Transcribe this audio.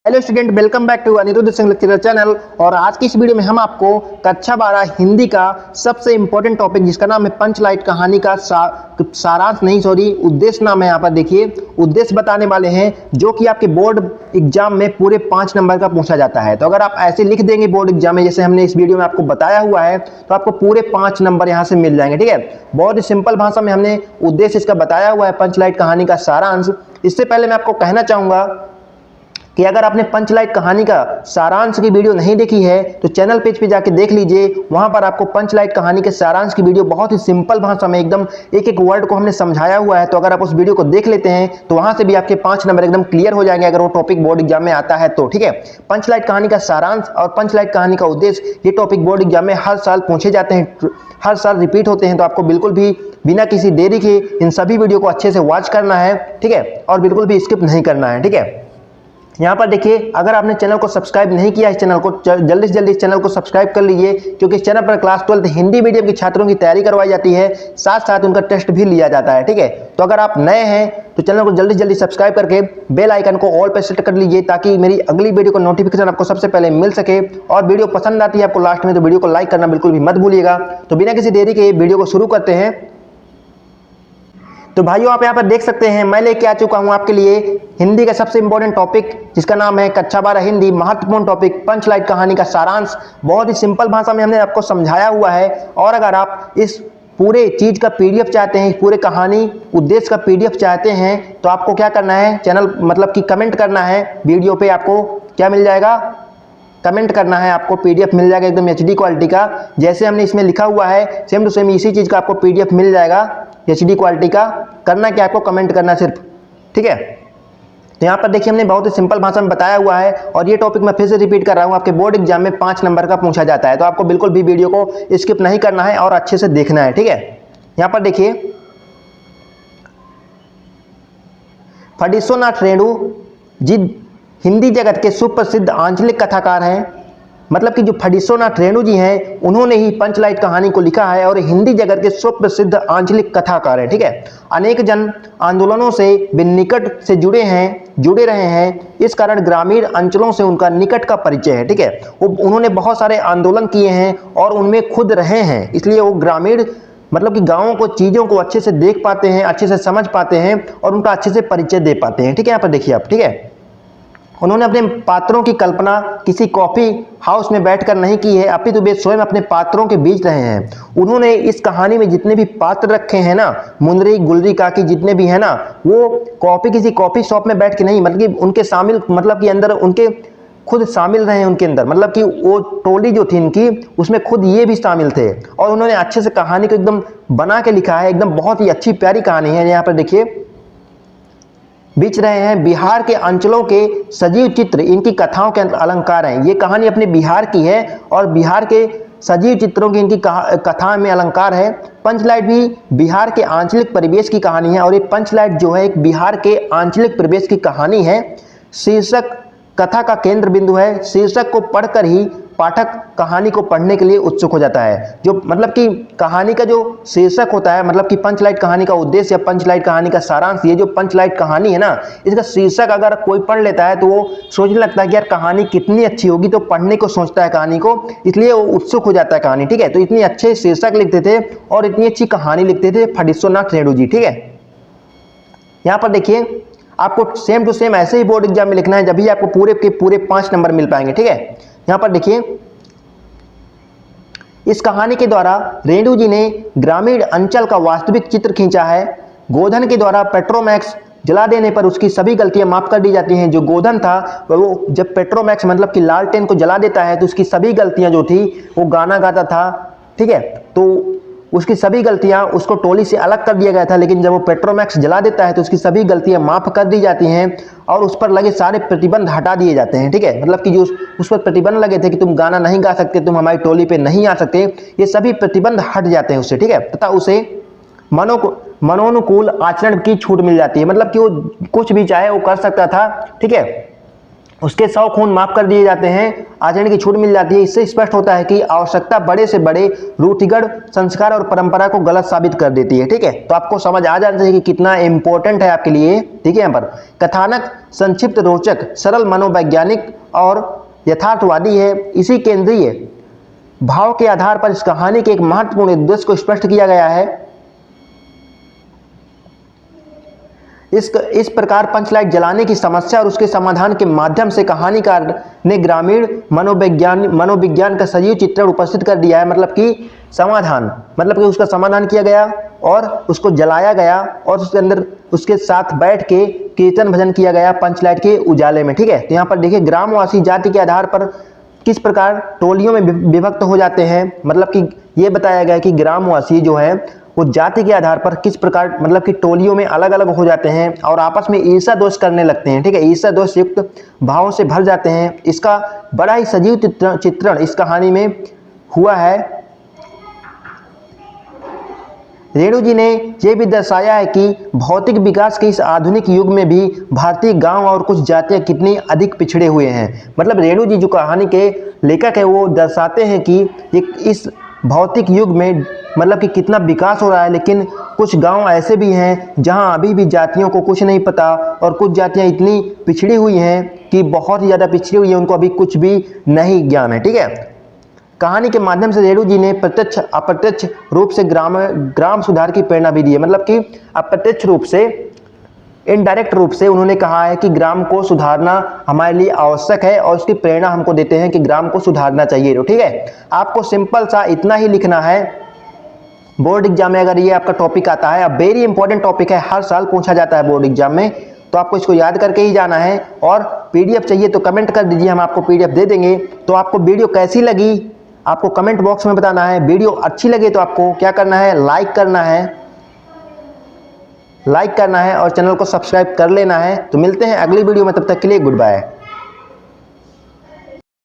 Hello student, welcome back to Anirudh Singh lecturer channel. और आज की इस वीडियो में हम आपको कक्षा 12 हिंदी का सबसे इंपॉर्टेंट टॉपिक जिसका नाम है पंचलाइट कहानी का सारांश नहीं सॉरी उद्देश्य नाम है। यहाँ पर देखिए उद्देश्य बताने वाले हैं जो कि आपके बोर्ड एग्जाम में पूरे 5 नंबर का पूछा जाता है। तो अगर आप ऐसे लिख देंगे बोर्ड एग्जाम में जैसे हमने इस वीडियो में आपको बताया हुआ है तो आपको पूरे 5 नंबर यहाँ से मिल जाएंगे। ठीक है, बहुत ही सिंपल भाषा में हमने उद्देश्य इसका बताया हुआ है, पंचलाइट कहानी का सारांश। इससे पहले मैं आपको कहना चाहूंगा कि अगर आपने पंचलाइट कहानी का सारांश की वीडियो नहीं देखी है तो चैनल पेज पे जाके देख लीजिए। वहां पर आपको पंचलाइट कहानी के सारांश की वीडियो बहुत ही सिंपल भाषा में एकदम एक एक वर्ड को हमने समझाया हुआ है। तो अगर आप उस वीडियो को देख लेते हैं तो वहां से भी आपके 5 नंबर एकदम क्लियर हो जाएंगे अगर वो टॉपिक बोर्ड एग्जाम में आता है तो। ठीक है, पंचलाइट कहानी का सारांश और पंचलाइट कहानी का उद्देश्य ये टॉपिक बोर्ड एग्जाम में हर साल पूछे जाते हैं, हर साल रिपीट होते हैं। तो आपको बिल्कुल भी बिना किसी देरी के इन सभी वीडियो को अच्छे से वॉच करना है। ठीक है, और बिल्कुल भी स्किप नहीं करना है। ठीक है, यहाँ पर देखिए अगर आपने चैनल को सब्सक्राइब नहीं किया इस चैनल को जल्दी से जल्दी इस चैनल को सब्सक्राइब कर लीजिए, क्योंकि इस चैनल पर क्लास 12 हिंदी मीडियम के छात्रों की तैयारी करवाई जाती है, साथ साथ उनका टेस्ट भी लिया जाता है। ठीक है, तो अगर आप नए हैं तो चैनल को जल्दी से जल्दी सब्सक्राइब करके बेल आइकन को ऑल पर सेट कर लीजिए ताकि मेरी अगली वीडियो को नोटिफिकेशन आपको सबसे पहले मिल सके। और वीडियो पसंद आती है आपको लास्ट में तो वीडियो को लाइक करना बिल्कुल भी मत भूलिएगा। तो बिना किसी देरी के वीडियो को शुरू करते हैं। तो भाइयों आप यहाँ पर देख सकते हैं मैं लेके आ चुका हूँ आपके लिए हिंदी का सबसे इंपॉर्टेंट टॉपिक जिसका नाम है कक्षा 12 हिंदी महत्वपूर्ण टॉपिक पंचलाइट कहानी का सारांश। बहुत ही सिंपल भाषा में हमने आपको समझाया हुआ है। और अगर आप इस पूरे चीज का पीडीएफ चाहते हैं, इस पूरे कहानी उद्देश्य का पीडीएफ चाहते हैं तो आपको क्या करना है, चैनल मतलब कि कमेंट करना है। वीडियो पे आपको क्या मिल जाएगा, कमेंट करना है, आपको पीडीएफ मिल जाएगा एकदम एचडी क्वालिटी का। जैसे हमने इसमें लिखा हुआ है सेम टू सेम इसी चीज का आपको पीडीएफ मिल जाएगा एचडी क्वालिटी का। करना क्या, आपको कमेंट करना सिर्फ। ठीक है, तो यहाँ पर देखिए हमने बहुत ही सिंपल भाषा में बताया हुआ है। और ये टॉपिक मैं फिर से रिपीट कर रहा हूँ, आपके बोर्ड एग्जाम में 5 नंबर का पूछा जाता है। तो आपको बिल्कुल भी वीडियो को स्किप नहीं करना है और अच्छे से देखना है। ठीक है, यहाँ पर देखिए फडीसोनाथ रेणु जी हिंदी जगत के सुप्रसिद्ध आंचलिक कथाकार हैं। मतलब कि जो फडीसोनाथ रेणु जी हैं उन्होंने ही पंचलाइट कहानी को लिखा है और हिंदी जगत के सुप्रसिद्ध आंचलिक कथाकार हैं। ठीक है, अनेक जन आंदोलनों से वे निकट से जुड़े रहे हैं, इस कारण ग्रामीण अंचलों से उनका निकट का परिचय है। ठीक है, उन्होंने बहुत सारे आंदोलन किए हैं और उनमें खुद रहे हैं, इसलिए वो ग्रामीण मतलब कि गाँवों को चीज़ों को अच्छे से देख पाते हैं, अच्छे से समझ पाते हैं और उनका अच्छे से परिचय दे पाते हैं। ठीक है, यहाँ पर देखिए आप। ठीक है, उन्होंने अपने पात्रों की कल्पना किसी कॉफी हाउस में बैठकर नहीं की है, अपितु वे स्वयं अपने पात्रों के बीच रहे हैं। उन्होंने इस कहानी में जितने भी पात्र रखे हैं ना, मुंदरी गुलरी काकी जितने भी हैं ना, वो किसी कॉफी शॉप में बैठ के नहीं, मतलब कि उनके शामिल मतलब कि अंदर उनके खुद शामिल रहे हैं उनके अंदर, मतलब कि वो टोली जो थी इनकी उसमें खुद ये भी शामिल थे। और उन्होंने अच्छे से कहानी को एकदम बना के लिखा है, एकदम बहुत ही अच्छी प्यारी कहानी है। यहाँ पर देखिए बीच रहे हैं, बिहार के अंचलों के सजीव चित्र इनकी कथाओं के अलंकार हैं। ये कहानी अपने बिहार की है और बिहार के सजीव चित्रों की इनकी कथा में अलंकार है। पंचलाइट भी बिहार के आंचलिक परिवेश की कहानी है और ये पंचलाइट जो है एक बिहार के आंचलिक परिवेश की कहानी है। शीर्षक कथा का केंद्र बिंदु है, शीर्षक को पढ़कर ही पाठक कहानी को पढ़ने के लिए उत्सुक हो जाता है। जो मतलब कि कहानी का जो शीर्षक होता है, मतलब कि पंचलाइट कहानी का उद्देश्य या पंचलाइट कहानी का सारांश, ये जो पंचलाइट कहानी है ना, इसका शीर्षक अगर कोई पढ़ लेता है तो वो सोचने लगता है कि यार कहानी कितनी अच्छी होगी, तो पढ़ने को सोचता है कहानी को, इसलिए वो उत्सुक हो जाता है कहानी। ठीक है, तो इतनी अच्छे शीर्षक लिखते थे और इतनी अच्छी कहानी लिखते थे फडीसोनाथ रेणु जी। ठीक है, यहाँ पर देखिए आपको सेम टू सेम ऐसे ही बोर्ड एग्जाम में लिखना है, जब भी आपको पूरे के पूरे 5 नंबर मिल पाएंगे। ठीक है, यहां पर देखिए इस कहानी के द्वारा रेणु जी ने ग्रामीण अंचल का वास्तविक चित्र खींचा है। गोधन के द्वारा पेट्रोमैक्स जला देने पर उसकी सभी गलतियां माफ कर दी जाती हैं। जो गोधन था वो जब पेट्रोमैक्स मतलब कि लालटेन को जला देता है तो उसकी सभी गलतियां जो थी, वो गाना गाता था। ठीक है, तो उसकी सभी गलतियां उसको टोली से अलग कर दिया गया था, लेकिन जब वो पेट्रोमैक्स जला देता है तो उसकी सभी गलतियां माफ कर दी जाती हैं और उस पर लगे सारे प्रतिबंध हटा दिए जाते हैं। ठीक है, मतलब कि जो उस पर प्रतिबंध लगे थे कि तुम गाना नहीं गा सकते, तुम हमारी टोली पे नहीं आ सकते, ये सभी प्रतिबंध हट जाते हैं उससे। ठीक है, तथा उसे मनोनुकूल आचरण की छूट मिल जाती है, मतलब कि वो कुछ भी चाहे वो कर सकता था। ठीक है, उसके 100 खून माफ कर दिए जाते हैं, आचरण की छूट मिल जाती है। इससे स्पष्ट होता है कि आवश्यकता बड़े से बड़े रूढ़िगत संस्कार और परंपरा को गलत साबित कर देती है। ठीक है, तो आपको समझ आ जाना चाहिए कि कितना इंपॉर्टेंट है आपके लिए। ठीक है, यहाँ पर कथानक संक्षिप्त, रोचक, सरल, मनोवैज्ञानिक और यथार्थवादी है। इसी केंद्रीय भाव के आधार पर इस कहानी के एक महत्वपूर्ण उद्देश्य को स्पष्ट किया गया है। इस प्रकार पंचलाइट जलाने की समस्या और उसके समाधान के माध्यम से कहानीकार ने ग्रामीण मनोविज्ञान का सजीव चित्रण उपस्थित कर दिया है। मतलब कि समाधान, मतलब कि उसका समाधान किया गया और उसको जलाया गया और उसके अंदर उसके साथ बैठ के कीर्तन भजन किया गया पंचलाइट के उजाले में। ठीक है, तो यहाँ पर देखिए ग्रामवासी जाति के आधार पर किस प्रकार टोलियों में विभक्त हो जाते हैं। मतलब कि ये बताया गया कि ग्रामवासी जो है वो जाति के आधार पर किस प्रकार मतलब कि टोलियों में अलग अलग हो जाते हैं और आपस में ईर्ष्या दोष करने लगते हैं। ठीक है, ईर्ष्या दोष युक्त भावों से भर जाते हैं। इसका बड़ा ही सजीव चित्रण इस कहानी में हुआ है। रेणु जी ने यह भी दर्शाया है कि भौतिक विकास के इस आधुनिक युग में भी भारतीय गांव और कुछ जातियां कितनी अधिक पिछड़े हुए हैं। मतलब रेणु जी जो कहानी के लेखक है वो दर्शाते हैं कि इस भौतिक युग में मतलब कि कितना विकास हो रहा है, लेकिन कुछ गांव ऐसे भी हैं जहां अभी भी जातियों को कुछ नहीं पता और कुछ जातियां इतनी पिछड़ी हुई हैं कि बहुत ही ज़्यादा पिछड़ी हुई है, उनको अभी कुछ भी नहीं ज्ञान है। ठीक है, कहानी के माध्यम से रेणु जी ने प्रत्यक्ष अप्रत्यक्ष रूप से ग्राम सुधार की प्रेरणा भी दी है। मतलब कि अप्रत्यक्ष रूप से, इनडायरेक्ट रूप से उन्होंने कहा है कि ग्राम को सुधारना हमारे लिए आवश्यक है और उसकी प्रेरणा हमको देते हैं कि ग्राम को सुधारना चाहिए। तो ठीक है, आपको सिंपल सा इतना ही लिखना है बोर्ड एग्जाम में अगर ये आपका टॉपिक आता है। अब वेरी इंपॉर्टेंट टॉपिक है, हर साल पूछा जाता है बोर्ड एग्जाम में, तो आपको इसको याद करके ही जाना है। और पीडीएफ चाहिए तो कमेंट कर दीजिए, हम आपको पीडीएफ दे देंगे। तो आपको वीडियो कैसी लगी आपको कमेंट बॉक्स में बताना है। वीडियो अच्छी लगे तो आपको क्या करना है, लाइक करना है और चैनल को सब्सक्राइब कर लेना है। तो मिलते हैं अगली वीडियो में, तब तक के लिए गुड बाय।